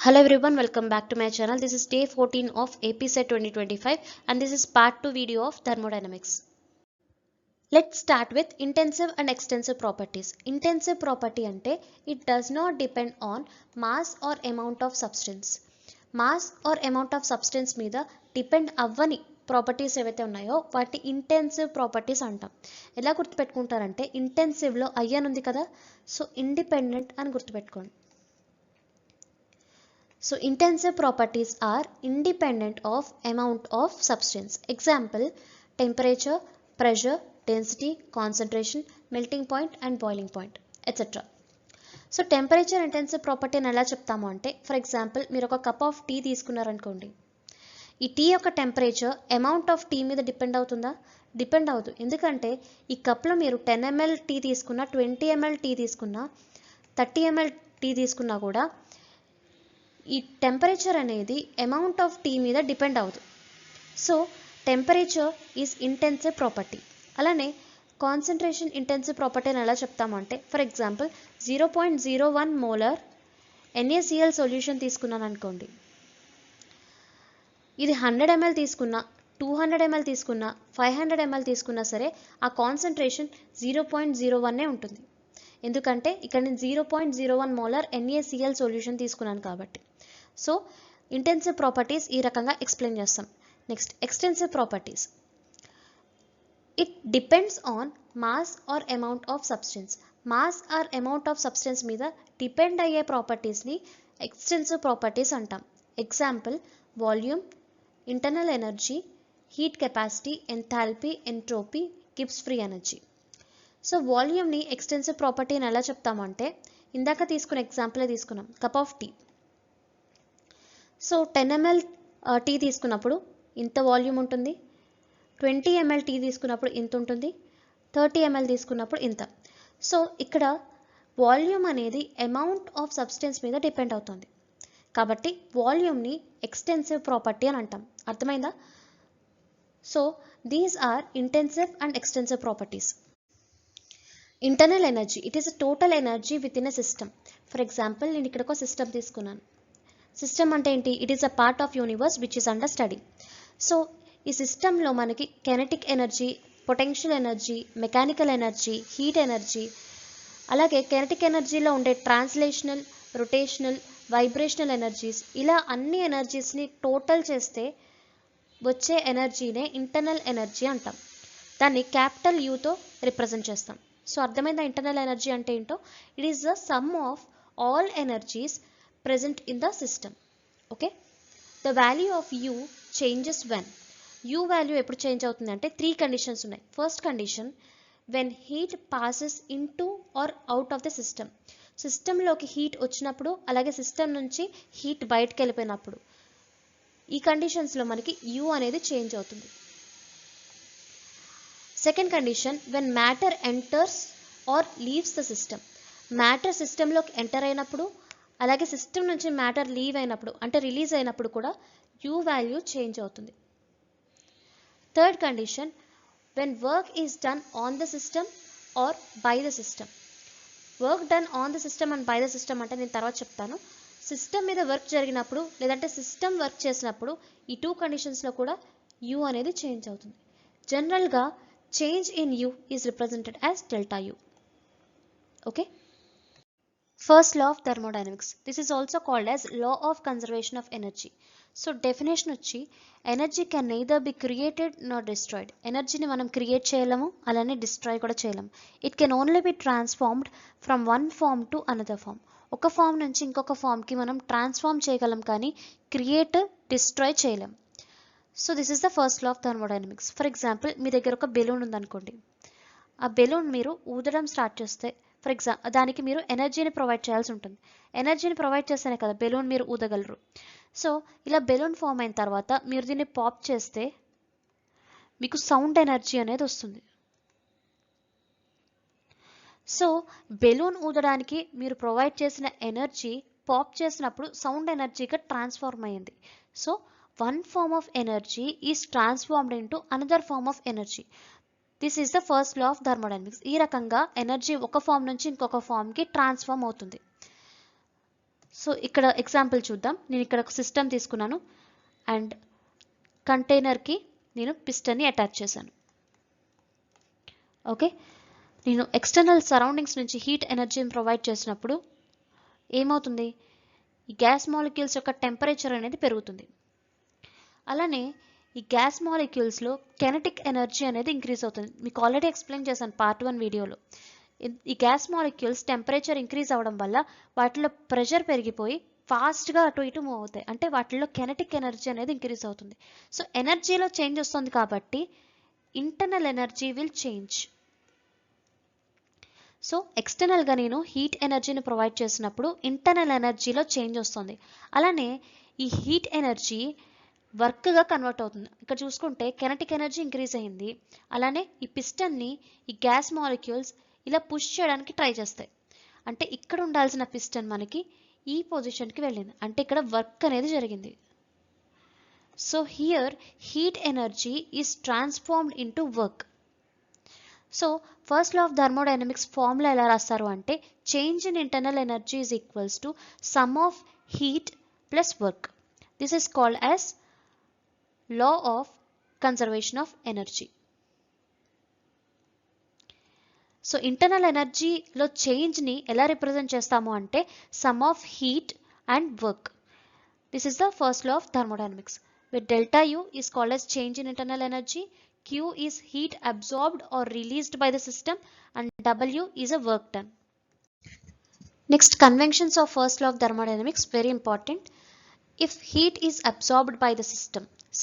Hello everyone, welcome back to my channel. This is day 14 of APSET 2025 and this is part 2 video of thermodynamics. Let's start with intensive and extensive properties. Intensive property ante it does not depend on mass or amount of substance. Mass or amount of substance మీద depend అవ్వని properties ఏవైతే ఉన్నాయో వాటి intensive properties అంటాం. ఎలా గుర్తుపెట్టుకుంటారంటే ఇంటెన్సివ్లో I అని ఉంది కదా, సో ఇండిపెండెంట్ అని గుర్తుపెట్టుకోండి. So intensive properties are independent of amount of substance. Example, temperature, pressure, density, concentration, melting point and boiling point, etc. So temperature intensive property అని ఎలా చెప్తాము అంటే, ఫర్ ఎగ్జాంపుల్ మీరు ఒక కప్ ఆఫ్ టీ తీసుకున్నారనుకోండి, ఈ tea యొక్క టెంపరేచర్ అమౌంట్ ఆఫ్ టీ మీద depend అవుతుందా? డిపెండ్ అవుతుంది. ఎందుకంటే ఈ కప్లో మీరు 10 ml టీ తీసుకున్నా, 20 ml టీ తీసుకున్నా, 30 ml టీ తీసుకున్నా కూడా ఈ టెంపరేచర్ అనేది అమౌంట్ ఆఫ్ టీ మీద డిపెండ్ అవుతుంది. So temperature is intensive property. అలానే కాన్సన్ట్రేషన్ ఇంటెన్సివ్ ప్రాపర్టీ అని ఎలా చెప్తామంటే, for example 0.01 molar NaCl solution తీసుకున్నాను అనుకోండి, ఇది 100 ml తీసుకున్నా, 200 ml తీసుకున్నా, 500 ml తీసుకున్నా సరే ఆ కాన్సన్ట్రేషన్ 0.01 ఉంటుంది. ఎందుకంటే ఇక్కడ నేను 0.01 మోలార్ NaCl సొల్యూషన్ తీసుకున్నాను కాబట్టి. సో ఇంటెన్సివ్ ప్రాపర్టీస్ ఈ రకంగా ఎక్స్ప్లెయిన్ చేస్తాం. Next extensive properties. It depends on mass or amount of substance. Mass or amount of substance మీద డిపెండ్ అయ్యే ప్రాపర్టీస్ని ఎక్స్టెన్సివ్ ప్రాపర్టీస్ అంటాం. Example, volume, internal energy, heat capacity, enthalpy, entropy, Gibbs free energy. So వాల్యూమ్ని extensive property అని ఎలా చెప్తామంటే, ఇందాక తీసుకున్న ఎగ్జాంపులే తీసుకున్నాం, cup of tea. So 10 ml tea తీసుకున్నప్పుడు ఇంత వాల్యూమ్ ఉంటుంది, 20 ml టీ తీసుకున్నప్పుడు ఇంత ఉంటుంది, 30 ml తీసుకున్నప్పుడు ఇంత. సో ఇక్కడ వాల్యూమ్ అనేది అమౌంట్ ఆఫ్ సబ్స్టెన్స్ మీద డిపెండ్ అవుతుంది కాబట్టి వాల్యూమ్ని ఎక్స్టెన్సివ్ ప్రాపర్టీ అని అంటాం. అర్థమైందా? So these are intensive and extensive properties. Internal energy, it is a total energy within a system. For example నేను ఇక్కడ ఒక సిస్టమ్ తీసుకున్నాను. సిస్టమ్ అంటే ఏంటి? It is a part of universe which is under study. So ఈ సిస్టంలో మనకి kinetic energy, potential energy, mechanical energy, heat energy, అలాగే కెనెటిక్ ఎనర్జీలో ఉండే ట్రాన్స్లేషనల్, రొటేషనల్, వైబ్రేషనల్ ఎనర్జీస్, ఇలా అన్ని ఎనర్జీస్ని టోటల్ చేస్తే వచ్చే ఎనర్జీనే ఇంటర్నల్ ఎనర్జీ అంటాం. దాన్ని క్యాపిటల్ యూతో రిప్రజెంట్ చేస్తాం. సో అర్థమైందా ఇంటర్నల్ ఎనర్జీ అంటే ఏంటో? It is the sum of all energies present in the system. Okay, the value of U changes when. U value ఎప్పుడు చేంజ్ అవుతుంది అంటే 3 కండిషన్స్ ఉన్నాయి. First condition, when heat passes into or out of the system. సిస్టంలోకి heat వచ్చినప్పుడు, అలాగే system నుంచి heat బయటకు వెళ్ళిపోయినప్పుడు, ఈ కండిషన్స్లో మనకి U అనేది చేంజ్ అవుతుంది. Second condition, when matter enters or leaves the system. Matter సిస్టంలోకి ఎంటర్ అయినప్పుడు, అలాగే సిస్టమ్ నుంచి మ్యాటర్ లీవ్ అయినప్పుడు అంటే రిలీజ్ అయినప్పుడు కూడా యూ వాల్యూ చేంజ్ అవుతుంది. Third condition, when work is done on the system or by the system. Work done on the system and by the system అంటే నేను తర్వాత చెప్తాను. సిస్టమ్ మీద వర్క్ జరిగినప్పుడు లేదంటే సిస్టమ్ వర్క్ చేసినప్పుడు ఈ 2 కండిషన్స్లో కూడా యూ అనేది చేంజ్ అవుతుంది. జనరల్గా change in you is represented as delta U. Okay, first law of thermodynamics, this is also called as law of conservation of energy. So definition వచ్చి, energy can neither be created nor destroyed. ఎనర్జీని మనం create చేయలేము, అలానే destroy కూడా చేయలేము. It can only be transformed from one form to another form. ఒక form నుంచి ఇంకొక ఫామ్కి మనం ట్రాన్స్ఫార్మ్ చేయగలం కానీ క్రియేట్, డిస్ట్రాయ్ చేయలేం. So this is the first law of thermodynamics. For example మీ దగ్గర ఒక బెలూన్ ఉందనుకోండి, ఆ బెలూన్ మీరు ఊదడం స్టార్ట్ చేస్తే, ఫర్ ఎగ్జాంపుల్ దానికి మీరు ఎనర్జీని ప్రొవైడ్ చేయాల్సి ఉంటుంది. ఎనర్జీని ప్రొవైడ్ చేస్తేనే కదా బెలూన్ మీరు ఊదగలరు. సో ఇలా బెలూన్ ఫామ్ అయిన తర్వాత మీరు దీన్ని పాప్ చేస్తే మీకు సౌండ్ ఎనర్జీ అనేది వస్తుంది. సో బెలూన్ ఊదడానికి మీరు ప్రొవైడ్ చేసిన ఎనర్జీ పాప్ చేసినప్పుడు సౌండ్ ఎనర్జీగా ట్రాన్స్ఫార్మ్ అయ్యింది. So one form of energy is transformed into another form of energy. This is the first law of thermodynamics. ఈ రకంగా ఎనర్జీ ఒక ఫామ్ నుంచి ఇంకొక ఫామ్కి ట్రాన్స్ఫార్మ్ అవుతుంది. సో ఇక్కడ ఎగ్జాంపుల్ చూద్దాం. నేను ఇక్కడ ఒక సిస్టమ్ తీసుకున్నాను అండ్ కంటైనర్కి నేను పిస్టన్ని అటాచ్ చేశాను. ఓకే, నేను ఎక్స్టర్నల్ సరౌండింగ్స్ నుంచి హీట్ ఎనర్జీని ప్రొవైడ్ చేసినప్పుడు ఏమవుతుంది, ఈ గ్యాస్ మాలిక్యూల్స్ యొక్క టెంపరేచర్ అనేది పెరుగుతుంది. అలానే ఈ గ్యాస్ మాలిక్యూల్స్లో కెనెటిక్ ఎనర్జీ అనేది ఇంక్రీజ్ అవుతుంది. మీకు ఆల్రెడీ ఎక్స్ప్లెయిన్ చేశాను పార్ట్ 1 వీడియోలో. ఈ గ్యాస్ మాలిక్యూల్స్ టెంపరేచర్ ఇంక్రీజ్ అవ్వడం వల్ల వాటిలో ప్రెషర్ పెరిగిపోయి ఫాస్ట్గా అటు ఇటు మూవ్ అవుతాయి. అంటే వాటిలో కెనెటిక్ ఎనర్జీ అనేది ఇంక్రీజ్ అవుతుంది. సో ఎనర్జీలో చేంజ్ వస్తుంది కాబట్టి internal energy will change. So ఎక్స్టర్నల్గా నేను హీట్ ఎనర్జీని ప్రొవైడ్ చేసినప్పుడు ఇంటర్నల్ ఎనర్జీలో చేంజ్ వస్తుంది. అలానే ఈ హీట్ ఎనర్జీ వర్క్గా కన్వర్ట్ అవుతుంది. ఇక్కడ చూసుకుంటే కెనెటిక్ ఎనర్జీ ఇంక్రీజ్ అయింది. అలానే ఈ పిస్టన్ని ఈ గ్యాస్ మాలిక్యూల్స్ ఇలా పుష్ చేయడానికి ట్రై చేస్తాయి. అంటే ఇక్కడ ఉండాల్సిన పిస్టన్ మనకి ఈ పొజిషన్కి వెళ్ళింది. అంటే ఇక్కడ వర్క్ అనేది జరిగింది. So here heat energy is transformed into work. So first law of thermodynamics formula ఎలా రాస్తారు అంటే change in internal energy is equals to sum of heat plus work. This is called as law of conservation of energy. So internal ఎనర్జీలో చేంజ్ని ఎలా represent చేస్తాము అంటే sum of heat and work. This is the first law of thermodynamics. With delta U is called as change in internal energy, Q is heat absorbed or released by the system, and W is a work done. Next, conventions of first law of thermodynamics, very important. If heat is absorbed by the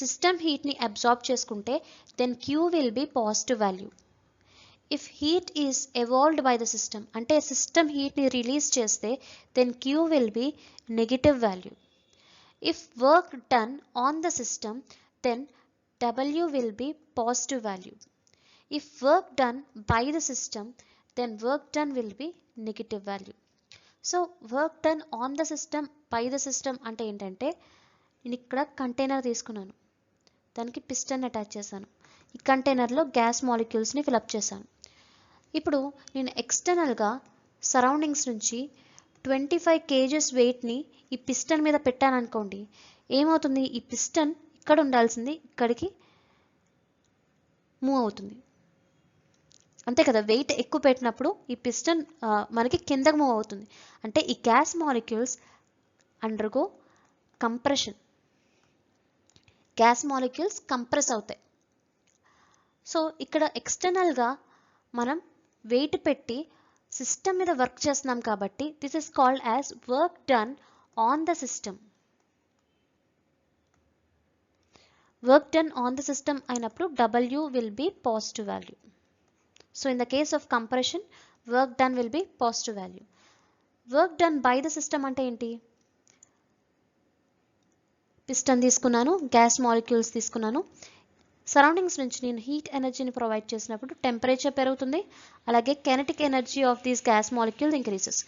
system heat ni absorb cheskunte, then Q will be positive value. If heat is evolved by the system, ante system heat ni release cheste, then Q will be negative value. If work done on the system, then W will be positive value. If work done by the system, then work done will be negative value. So work done on the system, by the system అంటే ఏంటంటే నేను ఇక్కడ container తీసుకున్నాను, దానికి piston attach చేశాను, ఈ కంటైనర్లో gas మాలిక్యూల్స్ని fill up చేశాను. ఇప్పుడు నేను ఎక్స్టర్నల్గా సరౌండింగ్స్ నుంచి 25 kgs వెయిట్ని ఈ పిస్టన్ మీద పెట్టాను అనుకోండి, ఏమవుతుంది, ఈ పిస్టన్ ఇక్కడ ఉండాల్సింది ఇక్కడికి మూవ్ అవుతుంది. అంతే కదా, వెయిట్ ఎక్కువ పెట్టినప్పుడు ఈ పిస్టన్ మనకి కిందకు మూవ్ అవుతుంది. అంటే ఈ gas molecules undergo compression, gas molecules compress అవుతాయి. సో ఇక్కడ ఎక్స్టర్నల్గా మనం వెయిట్ పెట్టి సిస్టమ్ మీద వర్క్ చేస్తున్నాం కాబట్టి this is called as work done on the system. Work done on the system అయినప్పుడు W will be positive value. So in the case of compression, work done will be positive value. Work done by the system అంటే ఏంటి, piston తీసుకున్నాను, gas molecules తీసుకున్నాను, surroundings నుంచి నేను heat ఎనర్జీని provide చేసినప్పుడు temperature పెరుగుతుంది, అలాగే kinetic energy of these gas molecule increases.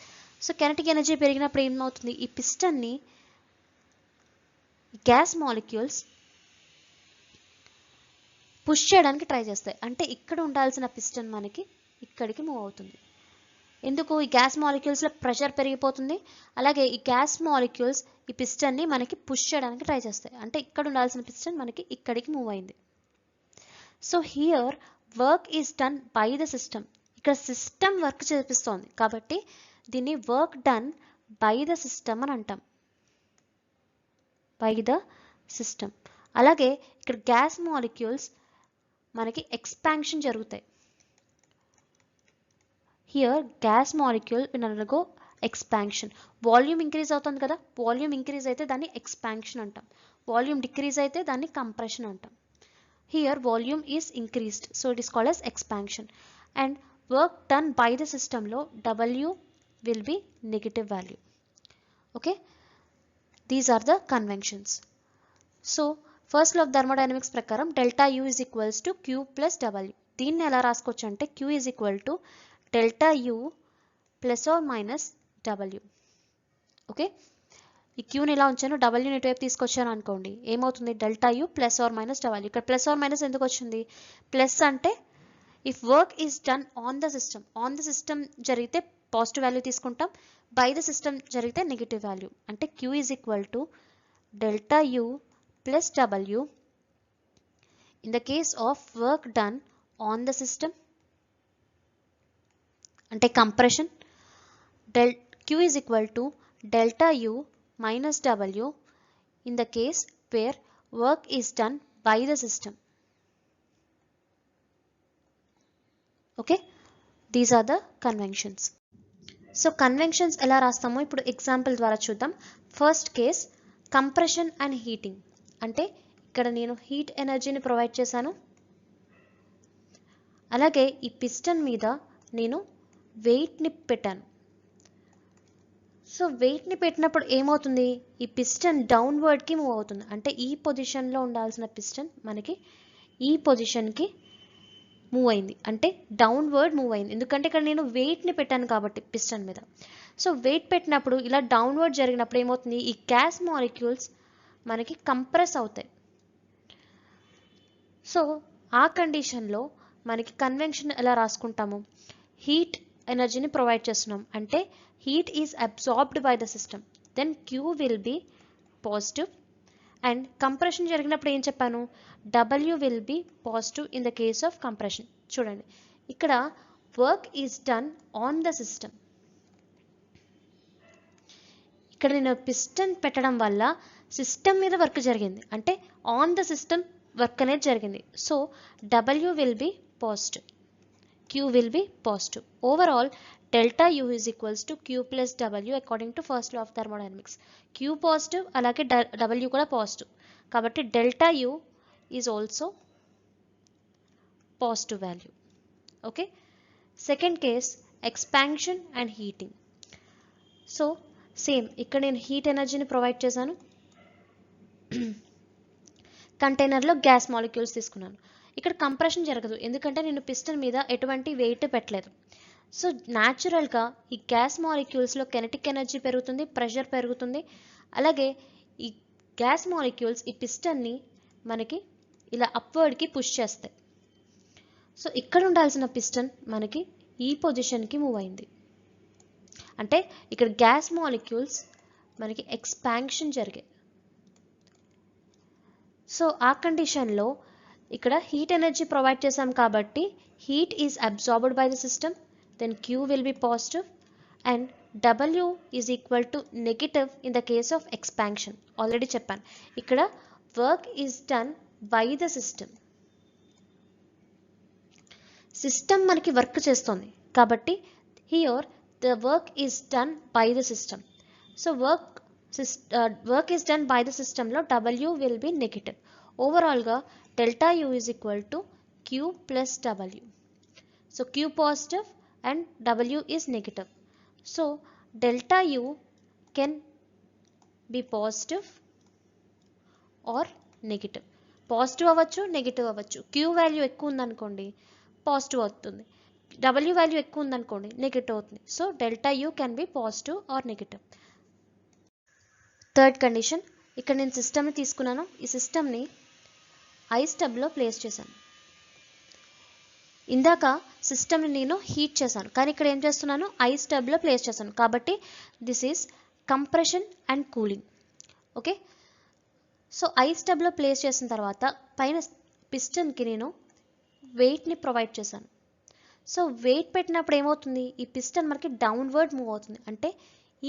So kinetic energy పెరిగినప్పుడు ఏమవుతుంది, ఈ పిస్టన్ని గ్యాస్ మాలిక్యూల్స్ పుష్ చేయడానికి ట్రై చేస్తాయి. అంటే ఇక్కడ ఉండాల్సిన పిస్టన్ మనకి ఇక్కడికి మూవ్ అవుతుంది. ఎందుకు, ఈ గ్యాస్ మాలిక్యూల్స్లో ప్రెషర్ పెరిగిపోతుంది, అలాగే ఈ గ్యాస్ మాలిక్యూల్స్ ఈ పిస్టన్ని మనకి పుష్ చేయడానికి ట్రై చేస్తాయి. అంటే ఇక్కడ ఉండాల్సిన పిస్టన్ మనకి ఇక్కడికి మూవ్ అయింది. So here work is done by the system. ఇక్కడ సిస్టమ్ వర్క్ చేపిస్తోంది కాబట్టి దీన్ని work done by the system అని అంటాం, బై ద సిస్టమ్. అలాగే ఇక్కడ గ్యాస్ మాలిక్యూల్స్ మనకి ఎక్స్పాన్షన్ జరుగుతాయి. Here gas molecule will undergo expansion. Volume increase అవుతుంది కదా, వాల్యూమ్ ఇంక్రీజ్ అయితే దాన్ని ఎక్స్పాన్షన్ అంటాం, వాల్యూమ్ డిక్రీజ్ అయితే దాన్ని కంప్రెషన్ అంటాం. Here volume is increased, so it is called as expansion. And work done by the system lo W will be negative value. Okay, these are the conventions. So first law of thermodynamics prakaram delta U is equals to Q plus W. దీన్ని ఎలా రాసుకోవచ్చు అంటే Q is equal to delta U plus or minus W. Okay, ఈ క్యూని ఇలా ఉంచాను, డబ్ల్యూని ఇటువైపు తీసుకొచ్చాను అనుకోండి, ఏమవుతుంది, delta U plus or minus W. ఇక్కడ ప్లస్ ఆర్ మైనస్ ఎందుకు వచ్చింది, ప్లస్ అంటే if work is done on the system, on the system జరిగితే పాజిటివ్ వాల్యూ తీసుకుంటాం, బై ద సిస్టమ్ జరిగితే నెగిటివ్ వాల్యూ. అంటే Q is equal to delta U plus W in the case of work done on the system అంటే compression. Q is equal to delta U minus W in the case where work is done by the system. Okay, these are the conventions. So conventions ఎలా రాస్తామో ఇప్పుడు example ద్వారా చూద్దాం. First case compression and heating. అంటే ఇక్కడ నేను heat ఎనర్జీని provide చేశాను, అలాగే ఈ పిస్టన్ మీద నేను వెయిట్ని పెట్టాను. సో వెయిట్ని పెట్టినప్పుడు ఏమవుతుంది, ఈ పిస్టన్ డౌన్వర్డ్కి మూవ్ అవుతుంది. అంటే ఈ పొజిషన్లో ఉండాల్సిన పిస్టన్ మనకి ఈ పొజిషన్కి మూవ్ అయింది, అంటే డౌన్వర్డ్ మూవ్ అయింది. ఎందుకంటే ఇక్కడ నేను వెయిట్ని పెట్టాను కాబట్టి పిస్టన్ మీద. సో వెయిట్ పెట్టినప్పుడు ఇలా డౌన్వర్డ్ జరిగినప్పుడు ఏమవుతుంది, ఈ గ్యాస్ మాలిక్యూల్స్ మనకి కంప్రెస్ అవుతాయి. సో ఆ కండిషన్లో మనకి కన్వెన్షన్ ఎలా రాసుకుంటాము, హీట్ ఎనర్జీని ప్రొవైడ్ చేస్తున్నాం అంటే heat is absorbed by the system, then Q will be positive, and compression జరిగినప్పుడు ఏం చెప్పాను, W will be positive in the case of compression. చూడండి ఇక్కడ work is done on the system. ఇక్కడ నేను పిస్టన్ పెట్టడం వల్ల సిస్టమ్ మీద వర్క్ జరిగింది, అంటే ఆన్ ద సిస్టమ్ వర్క్ అనేది జరిగింది. So W will be positive, Q will be positive. Overall delta U is equals to Q plus W according to first law of thermodynamics. Q positive అలాగే W కూడా positive కాబట్టి delta U is also positive value. Okay. Second case expansion and heating. So same ఇక్కడ నేను heat ఎనర్జీని provide చేశాను, కంటైనర్లో gas molecules తీసుకున్నాను. ఇక్కడ కంప్రెషన్ జరగదు ఎందుకంటే నేను పిస్టన్ మీద ఎటువంటి వెయిట్ పెట్టలేదు. సో న్యాచురల్గా ఈ గ్యాస్ మాలిక్యూల్స్లో కెనెటిక్ ఎనర్జీ పెరుగుతుంది, ప్రెషర్ పెరుగుతుంది. అలాగే ఈ గ్యాస్ మాలిక్యూల్స్ ఈ పిస్టన్ని మనకి ఇలా అప్వర్డ్కి పుష్ చేస్తాయి. సో ఇక్కడ ఉండాల్సిన పిస్టన్ మనకి ఈ పొజిషన్కి మూవ్ అయింది, అంటే ఇక్కడ గ్యాస్ మాలిక్యూల్స్ మనకి ఎక్స్పాన్షన్ జరిగాయి. సో ఆ కండిషన్లో ఇక్కడ హీట్ ఎనర్జీ ప్రొవైడ్ చేసాం కాబట్టి heat is absorbed by the system, then Q will be positive and W is equal to negative in the case of expansion. Already చెప్పాను ఇక్కడ work is done by the system. System మనకి work చేస్తుంది కాబట్టి here the work is done by the system. So work is done by the system లో W will be negative. Overall గా delta U is equal to Q plus W. So Q positive and W is negative. So delta U can be positive or negative. Positive అవ్వచ్చు, negative అవ్వచ్చు. Q value ఎక్కువ ఉందనుకోండి positive అవుతుంది, W value ఎక్కువ ఉందనుకోండి negative అవుతుంది. So delta U can be positive or negative. Third condition, ఇక్కడ నేను సిస్టమ్ని తీసుకున్నాను, ఈ సిస్టమ్ని ఐస్ టబ్లో ప్లేస్ చేశాను. ఇందాక సిస్టమ్ని నేను హీట్ చేశాను కానీ ఇక్కడ ఏం చేస్తున్నాను, ఐస్ టబ్లో ప్లేస్ చేశాను కాబట్టి this is compression and cooling. Okay. So ice టబ్లో ప్లేస్ చేసిన తర్వాత పైన పిస్టన్కి నేను వెయిట్ని ప్రొవైడ్ చేశాను. సో వెయిట్ పెట్టినప్పుడు ఏమవుతుంది, ఈ పిస్టన్ మనకి డౌన్వర్డ్ మూవ్ అవుతుంది, అంటే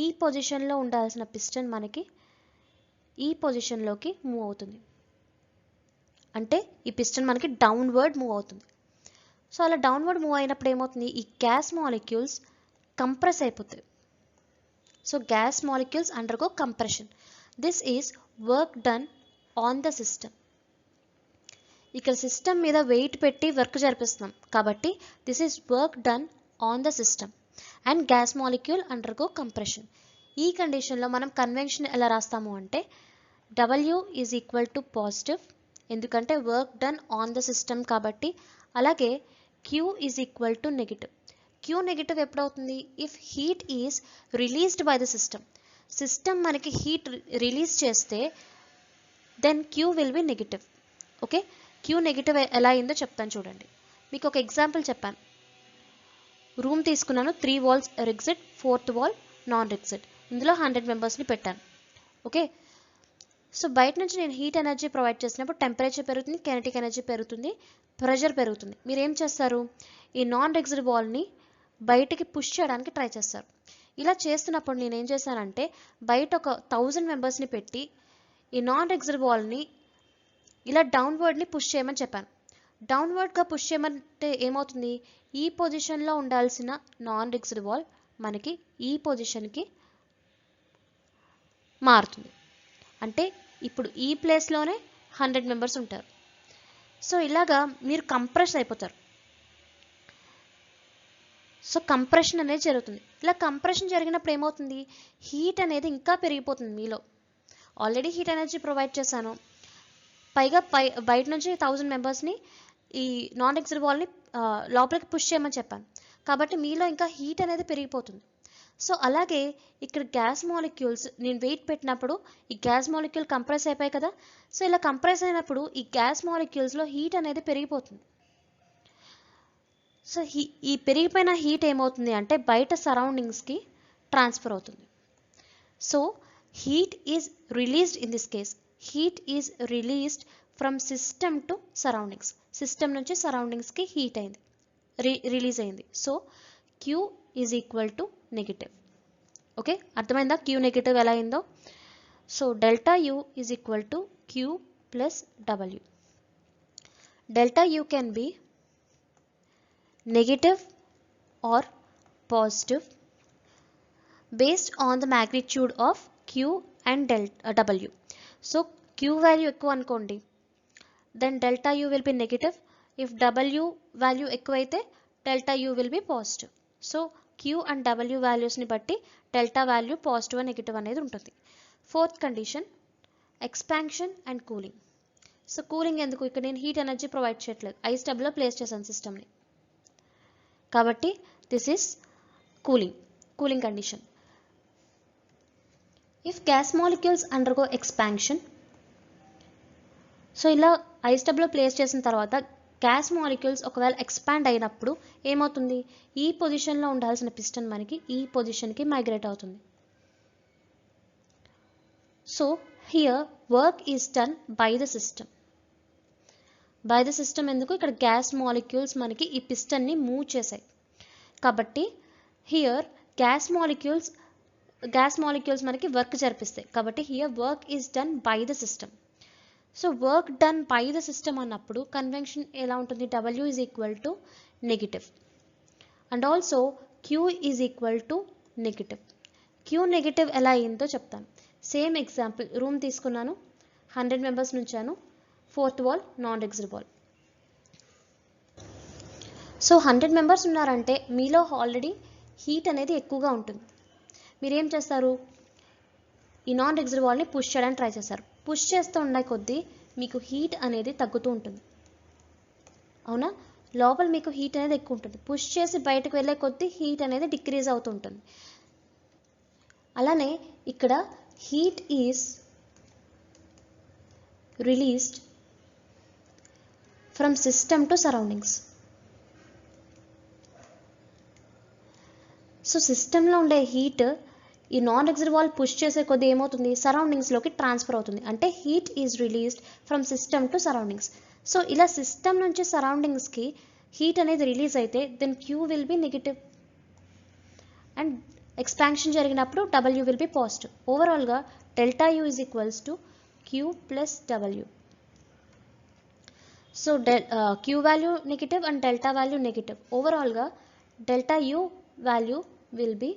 ఈ పొజిషన్లో ఉండాల్సిన పిస్టన్ మనకి ఈ పొజిషన్లోకి మూవ్ అవుతుంది, అంటే ఈ పిస్టన్ మనకి డౌన్వర్డ్ మూవ్ అవుతుంది. సో అలా డౌన్వర్డ్ మూవ్ అయినప్పుడు ఏమవుతుంది, ఈ గ్యాస్ మాలిక్యూల్స్ కంప్రెస్ అయిపోతాయి. So gas molecules undergo compression. This is work done on the system. ఇక్కడ సిస్టమ్ మీద వెయిట్ పెట్టి వర్క్ జరిపిస్తున్నాం కాబట్టి this is work done on the system and gas molecule undergo compression. ఈ కండిషన్లో మనం కన్వెన్షన్ ఎలా రాస్తాము అంటే W is equal to positive ఎందుకంటే work done on the system కాబట్టి, అలాగే Q is equal to negative. Q negative ఎప్పుడవుతుంది, if heat is released by the system. System మనకి హీట్ రిలీజ్ చేస్తే then Q will be negative. Okay. Q negative ఎలా అయిందో చెప్తాను చూడండి. మీకు ఒక ఎగ్జాంపుల్ చెప్పాను, రూమ్ తీసుకున్నాను, 3 walls rigid, 4th wall non rigid. ఇందులో 100 మెంబర్స్ని పెట్టాను. ఓకే, సో బయట నుంచి నేను హీట్ ఎనర్జీ ప్రొవైడ్ చేసినప్పుడు టెంపరేచర్ పెరుగుతుంది, కైనెటిక్ ఎనర్జీ పెరుగుతుంది, ప్రెషర్ పెరుగుతుంది. మీరు ఏం చేస్తారు, ఈ నాన్ రిజిడ్ బాల్ని బయటికి పుష్ చేయడానికి ట్రై చేస్తారు. ఇలా చేస్తున్నప్పుడు నేను ఏం చేశానంటే బయట ఒక 1000 మెంబర్స్ని పెట్టి ఈ నాన్ రిజిడ్ బాల్ని ఇలా డౌన్వర్డ్ని పుష్ చేయమని చెప్పాను. డౌన్వర్డ్గా పుష్ చేయమంటే ఏమవుతుంది, ఈ పొజిషన్లో ఉండాల్సిన నాన్ రిజిడ్ బాల్ మనకి ఈ పొజిషన్కి మారుతుంది. అంటే ఇప్పుడు ఈ ప్లేస్లోనే 100 మెంబర్స్ ఉంటారు. సో ఇలాగా మీరు కంప్రెస్ అయిపోతారు. సో కంప్రెషన్ అనేది జరుగుతుంది. ఇలా కంప్రెషన్ జరిగినప్పుడు ఏమవుతుంది, హీట్ అనేది ఇంకా పెరిగిపోతుంది మీలో. ఆల్రెడీ హీట్ ఎనర్జీ ప్రొవైడ్ చేశాను, పైగా బయట నుంచి 1000 మెంబర్స్ని ఈ నాన్ రిజిడ్ బాల్ని లోపలికి పుష్ చేయమని చెప్పాను. కాబట్టి మీలో ఇంకా హీట్ అనేది పెరిగిపోతుంది. సో అలాగే ఇక్కడ గ్యాస్ మాలిక్యూల్స్ నేను వెయిట్ పెట్టినప్పుడు ఈ గ్యాస్ మాలిక్యూల్ కంప్రెస్ అయిపోయాయి కదా. సో ఇలా కంప్రెస్ అయినప్పుడు ఈ గ్యాస్ మాలిక్యూల్స్లో హీట్ అనేది పెరిగిపోతుంది. సో ఈ పెరిగిపోయిన హీట్ ఏమవుతుంది అంటే బయట సరౌండింగ్స్కి ట్రాన్స్ఫర్ అవుతుంది. So heat is released in this case. Heat is released from system to surroundings. System నుంచి సరౌండింగ్స్కి హీట్ అయింది, రిలీజ్ అయింది. So Q is equal to negative. Okay, అర్థమైందా క్యూ నెగిటివ్ ఎలా అయిందో? So delta U is equal to Q plus W. Delta U can be negative or positive based on the magnitude of Q and W. So Q value ఎక్కువ అనుకోండి, then delta U will be negative. If W value ఎక్కువ అయితే delta U will be positive. So Q and W values ని బట్టి delta value positive negative అనేది ఉంటుంది. Fourth condition expansion and cooling. So cooling ఎందుకు, ఇక్కడ నేను హీట్ ఎనర్జీ ప్రొవైడ్ చేయట్లేదు, ఐస్ టబ్లో ప్లేస్ చేశాను సిస్టమ్ని, కాబట్టి this is cooling condition. If gas molecules undergo expansion, so ఇలా ఐస్ టబ్లో ప్లేస్ చేసిన తర్వాత గ్యాస్ మాలిక్యూల్స్ ఒకవేళ ఎక్స్పాండ్ అయినప్పుడు ఏమవుతుంది, ఈ పొజిషన్లో ఉండాల్సిన పిస్టన్ మనకి ఈ పొజిషన్కి మైగ్రేట్ అవుతుంది. So here work is done by the system. By the system ఎందుకు, ఇక్కడ గ్యాస్ మాలిక్యూల్స్ మనకి ఈ పిస్టన్ని మూవ్ చేశాయి కాబట్టి హియర్ గ్యాస్ మాలిక్యూల్స్ మనకి వర్క్ జరిపిస్తాయి కాబట్టి here work is done by the system. So work done by the system అన్నప్పుడు కన్వెన్షన్ ఎలా ఉంటుంది, W is equal to negative and also Q is equal to negative. Q negative ఎలా అయిందో చెప్తాను. Same example, room తీసుకున్నాను, 100 members నుంచాను, 4th wall non rigid wall. So 100 members ఉన్నారంటే మీలో ఆల్రెడీ హీట్ అనేది ఎక్కువగా ఉంటుంది. మీరేం చేస్తారు, ఈ నాన్ రిజిడ్ వాల్ని పుష్ చేయడానికి ట్రై చేస్తారు. పుష్ చేస్తూ ఉండే కొద్దీ మీకు హీట్ అనేది తగ్గుతూ ఉంటుంది, అవునా? లోపల మీకు హీట్ అనేది ఎక్కువ ఉంటుంది. పుష్ చేసి బయటకు వెళ్ళే కొద్దీ హీట్ అనేది డిక్రీజ్ అవుతూ ఉంటుంది. అలానే ఇక్కడ heat is released from system to surroundings. So సిస్టంలో ఉండే హీట్ ఈ నాన్ రిజిడ్ వాల్ పుష్ చేసే కొద్దీ ఏమవుతుంది, సరౌండింగ్స్లోకి ట్రాన్స్ఫర్ అవుతుంది. అంటే heat is released from system to surroundings. So ఇలా సిస్టమ్ నుంచి సరౌండింగ్స్కి హీట్ అనేది రిలీజ్ అయితే then Q will be negative and expansion జరిగినప్పుడు W విల్ బి పాజిటివ్. ఓవరాల్గా delta U is equals to Q plus W. So Q value negative and delta value negative. ఓవరాల్గా delta U value will be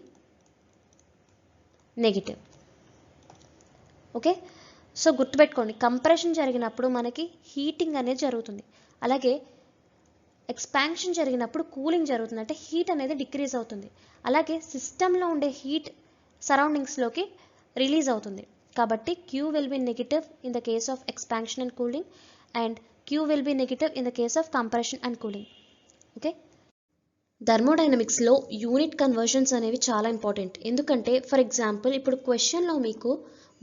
negative. Okay, so గుర్తుపెట్టుకోండి, compression జరిగినప్పుడు మనకి heating అనేది జరుగుతుంది, అలాగే expansion జరిగినప్పుడు cooling జరుగుతుంది, అంటే హీట్ అనేది డిక్రీజ్ అవుతుంది. అలాగే సిస్టంలో ఉండే హీట్ సరౌండింగ్స్లోకి రిలీజ్ అవుతుంది. కాబట్టి Q will be negative in the case of expansion and cooling and Q will be negative in the case of compression and cooling. Okay, థర్మోడైనమిక్స్లో యూనిట్ కన్వర్షన్స్ అనేవి చాలా ఇంపార్టెంట్. ఎందుకంటే ఫర్ ఎగ్జాంపుల్ ఇప్పుడు క్వశ్చన్లో మీకు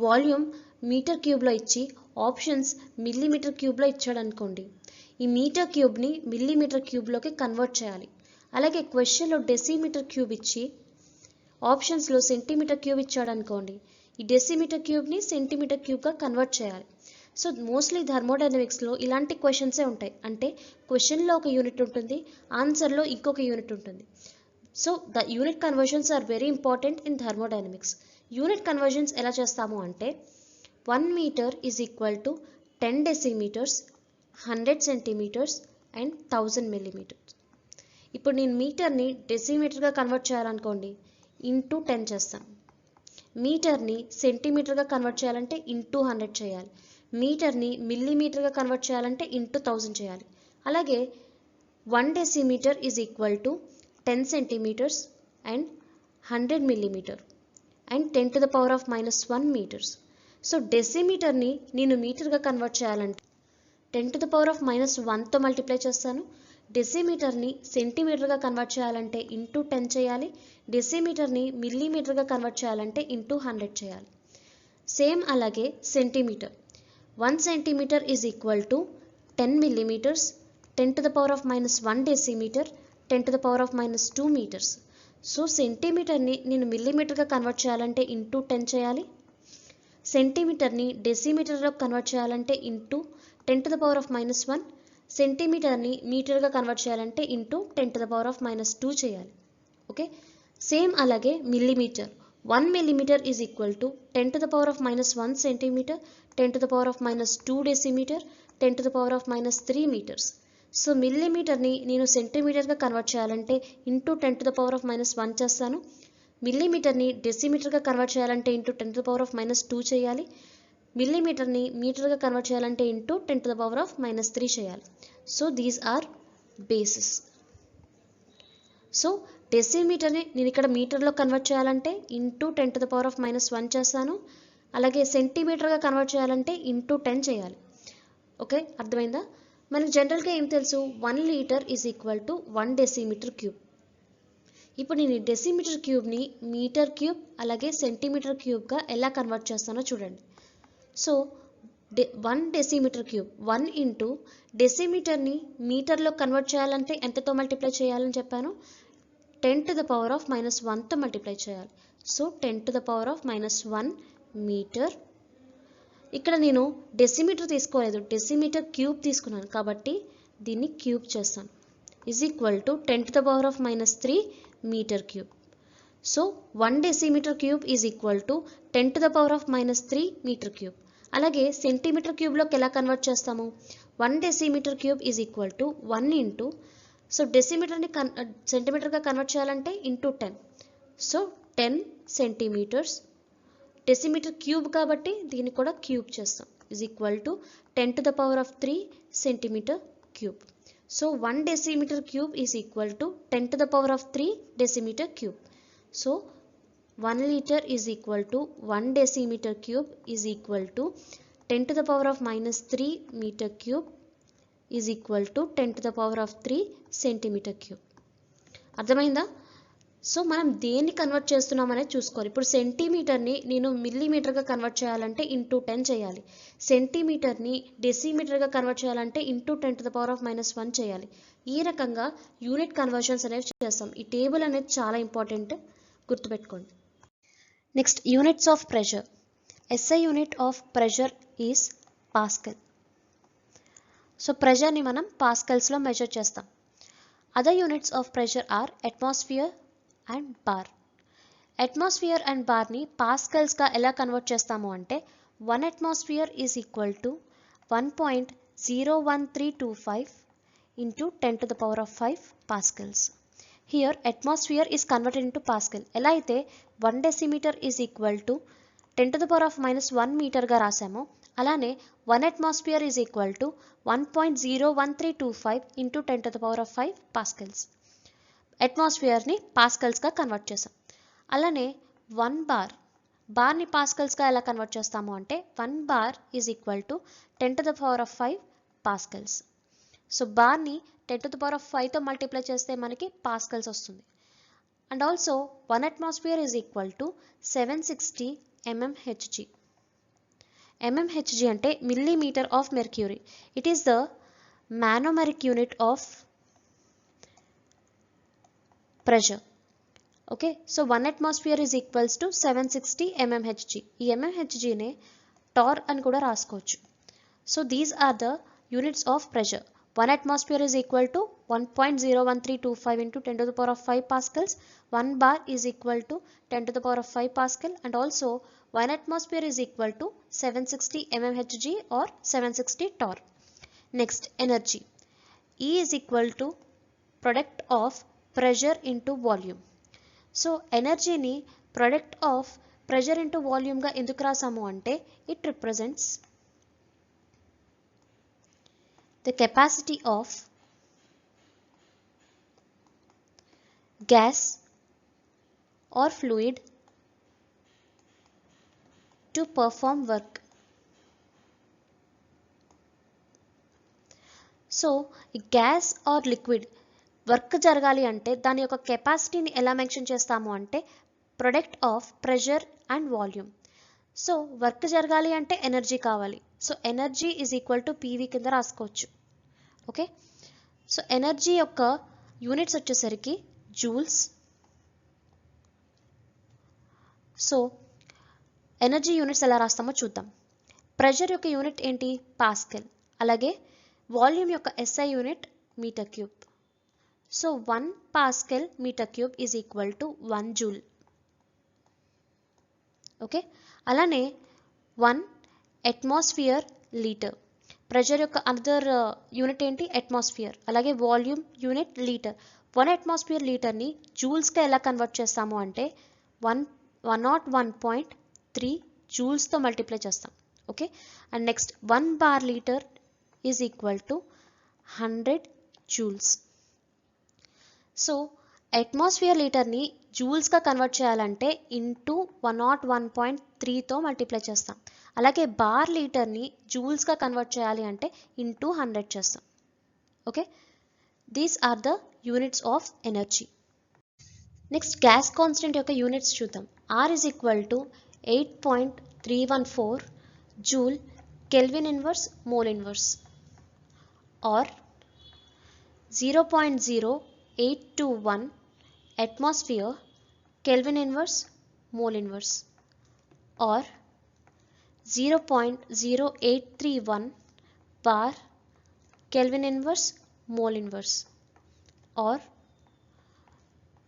volume metre క్యూబ్లో ఇచ్చి options millimetre క్యూబ్లో ఇచ్చాడు అనుకోండి, ఈ మీటర్ క్యూబ్ని మిల్లీమీటర్ క్యూబ్లోకి కన్వర్ట్ చేయాలి. అలాగే క్వశ్చన్లో డెసిమీటర్ క్యూబ్ ఇచ్చి ఆప్షన్స్లో సెంటీమీటర్ క్యూబ్ ఇచ్చాడు అనుకోండి, ఈ డెసిమీటర్ క్యూబ్ని సెంటీమీటర్ క్యూబ్గా కన్వర్ట్ చేయాలి. సో మోస్ట్లీ థర్మోడైనమిక్స్లో ఇలాంటి క్వశ్చన్సే ఉంటాయి. అంటే క్వశ్చన్లో ఒక యూనిట్ ఉంటుంది, ఆన్సర్లో ఇంకొక యూనిట్ ఉంటుంది. So the unit conversions are very important in thermodynamics. Unit conversions ఎలా చేస్తాము అంటే 1 metre is equal to 10 decimetres, 100 centimetres and 1000 millimetres. ఇప్పుడు నేను మీటర్ని డెసిమీటర్గా కన్వర్ట్ చేయాలనుకోండి, ఇంటూ 10 చేస్తాను. మీటర్ని సెంటీమీటర్గా కన్వర్ట్ చేయాలంటే ఇంటూ 100 చేయాలి. మీటర్ని మిల్లీమీటర్గా కన్వర్ట్ చేయాలంటే ఇంటూ 1000 చేయాలి. అలాగే 1 decimetre is equal to 10 centimeters and 100 millimeter and 10 to the power of -1 meters. So డెసిమీటర్ని నేను మీటర్గా కన్వర్ట్ చేయాలంటే 10 to the power of -1తో మల్టిప్లై చేస్తాను. డెసిమీటర్ని సెంటీమీటర్గా కన్వర్ట్ చేయాలంటే ఇంటూ 10 చేయాలి. డెసిమీటర్ని మిల్లీమీటర్గా కన్వర్ట్ చేయాలంటే ఇంటూ 100 చేయాలి. సేమ్ అలాగే centimeter 1 centimeter is equal to 10 millimeters, 10 to the power of -1 decimeter, 10 to the power of -2 meters. So సెంటీమీటర్ని నేను మిల్లీమీటర్గా కన్వర్ట్ చేయాలంటే ఇంటూ 10 చేయాలి. సెంటీమీటర్ని డెసిమీటర్గా కన్వర్ట్ చేయాలంటే into 10 to the power of -1, సెంటీమీటర్ని మీటర్గా కన్వర్ట్ చేయాలంటే into 10 to the power of -2 చేయాలి. ఓకే, సేమ్ అలాగే millimeter 1 millimeter is equal to 10 to the power of -1 centimeter, 10 to the power of -2 decimeter, 10 to the power of -3 meters. So మిల్లీమీటర్ని నేను సెంటీమీటర్గా convert చేయాలంటే into 10 to the power of -1 చేస్తాను. మిల్లీమీటర్ని డెసిమీటర్గా convert చేయాలంటే into 10 to the power of -2 చేయాలి. మిల్లీమీటర్ని మీటర్గా కన్వర్ట్ చేయాలంటే into 10 to the power of -3 చేయాలి. So these are basis. So డెసిమీటర్ని నేను ఇక్కడ మీటర్లో కన్వర్ట్ చేయాలంటే into 10 to the power of -1 చేస్తాను. అలాగే సెంటీమీటర్గా కన్వర్ట్ చేయాలంటే ఇంటూ 10 చేయాలి. ఓకే, అర్థమైందా? మనకు జనరల్గా ఏం తెలుసు, 1 litre is equal to 1 decimetre cube. ఇప్పుడు నేను ఈ డెసిమీటర్ క్యూబ్ని మీటర్ క్యూబ్ అలాగే సెంటీమీటర్ క్యూబ్గా ఎలా కన్వర్ట్ చేస్తానో చూడండి. సో 1 డెసిమీటర్ క్యూబ్ 1 ఇంటూ డెసిమీటర్ని మీటర్లో కన్వర్ట్ చేయాలంటే ఎంతతో మల్టిప్లై చేయాలని చెప్పాను, 10 to the power of -1తో మల్టిప్లై చేయాలి. So 10 to the power of -1 meter. ఇక్కడ నేను డెసిమీటర్ తీసుకోలేదు, డెసిమీటర్ క్యూబ్ తీసుకున్నాను కాబట్టి దీన్ని క్యూబ్ చేస్తాను. Is equal to 10 to the power of -3 metre cube. So 1 decimetre cube is equal to 10 to the power of -3 metre cube. అలాగే centimeter క్యూబ్లోకి ఎలా కన్వర్ట్ చేస్తాము, 1 decimetre cube is equal to 1 into, so డెసిమీటర్ని సెంటీమీటర్గా convert చేయాలంటే into 10. So 10 centimeters. Decimeter cube కాబట్టి దీన్ని కూడా క్యూబ్ చేస్తాం. Is equal to 10 to the power of 3 centimetre cube. So 1 decimetre cube is equal to 10 to the power of 3 decimetre cube. So 1 litre is equal to 1 decimetre cube is equal to 10 to the power of -3 metre cube is equal to 10 to the power of 3 centimetre cube. అర్థమైందా? So మనం దేన్ని convert చేస్తున్నాం అనేది చూసుకోవాలి. ఇప్పుడు సెంటీమీటర్ని నేను మిల్లీమీటర్గా convert చేయాలంటే ఇంటూ 10 చేయాలి. సెంటీమీటర్ని డెసిమీటర్గా కన్వర్ట్ చేయాలంటే into 10 to the power of -1 చేయాలి. ఈ రకంగా యూనిట్ కన్వర్షన్స్ అనేవి చేస్తాం. ఈ టేబుల్ అనేది చాలా ఇంపార్టెంట్, గుర్తుపెట్టుకోండి. Next, units of pressure. SI unit of pressure is pascal. So ప్రెషర్ని మనం పాస్కల్స్లో మెజర్ చేస్తాం. Other units of pressure are atmosphere and bar. Atmosphere and బార్ని పాస్కల్స్గా ఎలా కన్వర్ట్ చేస్తాము అంటే 1 atmosphere is equal to 1.01325 into 10 to the power of 5 pascals. Here atmosphere is converted into pascal. ఎలా అయితే 1 decimetre is equal to 10 to the power of -1 మీటర్గా రాసామో, అలానే 1 atmosphere is equal to 1.01325 into 10 to the power of 5 pascals. అట్మాస్ఫియర్ని పాస్కల్స్గా convert చేసాం. అలానే 1 bar, బార్ని పాస్కల్స్గా ఎలా convert చేస్తాము అంటే 1 bar is equal to 10 to the power of 5 pascals. So బార్ని 10 to the power of 5తో మల్టిప్లై చేస్తే మనకి పాస్కల్స్ వస్తుంది. And also 1 atmosphere is equal to 760 mmHg. mmHg అంటే millimeter of mercury. It is the manometric unit of pressure. Okay, so 1 atmosphere is equals to 760 mmHg. ఈ mmHg నే torr అని కూడా రాసుకోవచ్చు. So these are the units of pressure. 1 atmosphere is equal to 1.01325 into 10 to the power of 5 pascals. 1 bar is equal to 10 to the power of 5 pascal, and also 1 atmosphere is equal to 760 mmHg or 760 torr. Next, energy. E is equal to product of pressure into volume. So ఎనర్జీని product of pressure into వాల్యూమ్గా ఎందుకు రాసాము అంటే it represents the capacity of gas or fluid to perform work. So ఈ gas or liquid work జరగాలి అంటే దాని యొక్క కెపాసిటీని ఎలా మెన్షన్ చేస్తాము అంటే product of pressure and volume. So work జరగాలి అంటే ఎనర్జీ కావాలి. So energy is equal to P V కింద రాసుకోవచ్చు. ఓకే, సో ఎనర్జీ యొక్క యూనిట్స్ వచ్చేసరికి జూల్స్. సో ఎనర్జీ యూనిట్స్ ఎలా రాస్తామో చూద్దాం. ప్రెషర్ యొక్క యూనిట్ ఏంటి? పాస్కల్. అలాగే వాల్యూమ్ యొక్క S I unit metre cube. So 1 Pascal meter cube is equal to 1 joule. Okay, అలానే 1 atmosphere liter. ప్రెషర్ యొక్క అనదర్ యూనిట్ ఏంటి? అట్మాస్ఫియర్. అలాగే వాల్యూమ్ యూనిట్ లీటర్. 1 atmosphere లీటర్ని జూల్స్గా ఎలా కన్వర్ట్ చేస్తాము అంటే 101.3 జూల్స్తో మల్టిప్లై చేస్తాం. Okay, and next 1 bar liter is equal to 100 joules. So atmosphere లీటర్ని జూల్స్గా కన్వర్ట్ చేయాలంటే ఇంటూ 101.3తో మల్టిప్లై చేస్తాం. అలాగే బార్ లీటర్ని జూల్స్గా కన్వర్ట్ చేయాలి అంటే ఇంటూ 100 చేస్తాం. Okay, these are the units of energy. Next gas constant యొక్క యూనిట్స్ చూద్దాం. R is equal to 8.314 joule kelvin inverse mole inverse or 0.0821 atmosphere Kelvin inverse mole inverse or 0.0831 bar Kelvin inverse mole inverse or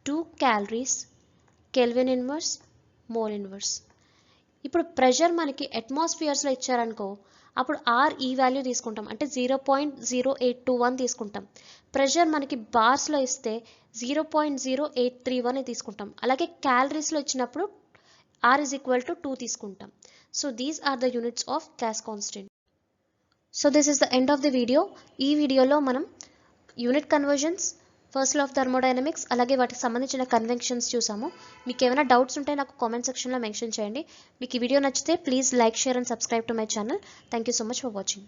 2 calories Kelvin inverse mole inverse. ఇప్పుడు pressure మనకి అట్మాస్ఫియర్స్లో ఇచ్చారనుకో, అప్పుడు are ఈ value తీసుకుంటాం, అంటే 0.0821 తీసుకుంటాం. Pressure మనకి బార్స్లో ఇస్తే 0.0831 తీసుకుంటాం. అలాగే క్యాలరీస్లో ఇచ్చినప్పుడు ఆర్ ఈజ్ ఈక్వల్ టు 2 తీసుకుంటాం. So these are the units of gas constant. So this is the end of the video. ఈ వీడియోలో మనం unit conversions, first law of thermodynamics, అలాగే వాటికి సంబంధించిన కన్వెన్షన్స్ చూసాము. మీకు ఏమైనా డౌట్స్ ఉంటే నాకు కామెంట్ సెక్షన్లో మెన్షన్ చేయండి. మీకు ఈ వీడియో నచ్చితే please like, share and subscribe to my channel. Thank you so much for watching.